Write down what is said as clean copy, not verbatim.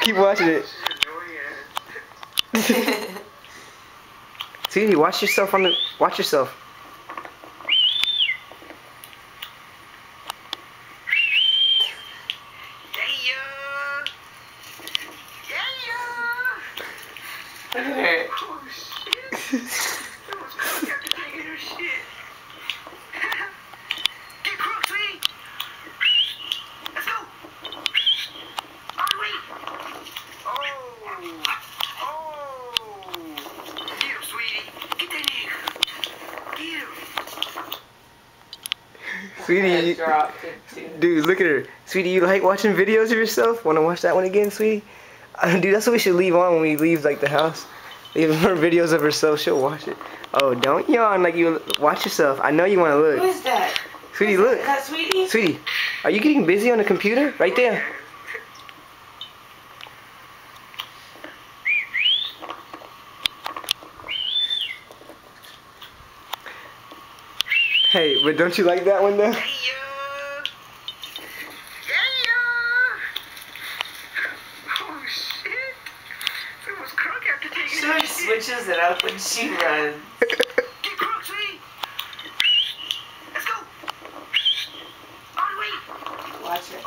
Keep watching it. Sweetie, watch yourself on the. Watch yourself. Sweetie, dude, look at her. Sweetie, you like watching videos of yourself? Want to watch that one again, sweetie? Dude, that's what we should leave on when we leave, like, the house. Leave her videos of herself. She'll watch it. Oh, don't yawn like you watch yourself. I know you want to look. Who is that? Sweetie, look. Is that Sweetie? Sweetie, are you getting busy on the computer? Right there. Hey, but don't you like that one though? She always switches it up when she runs. Watch it.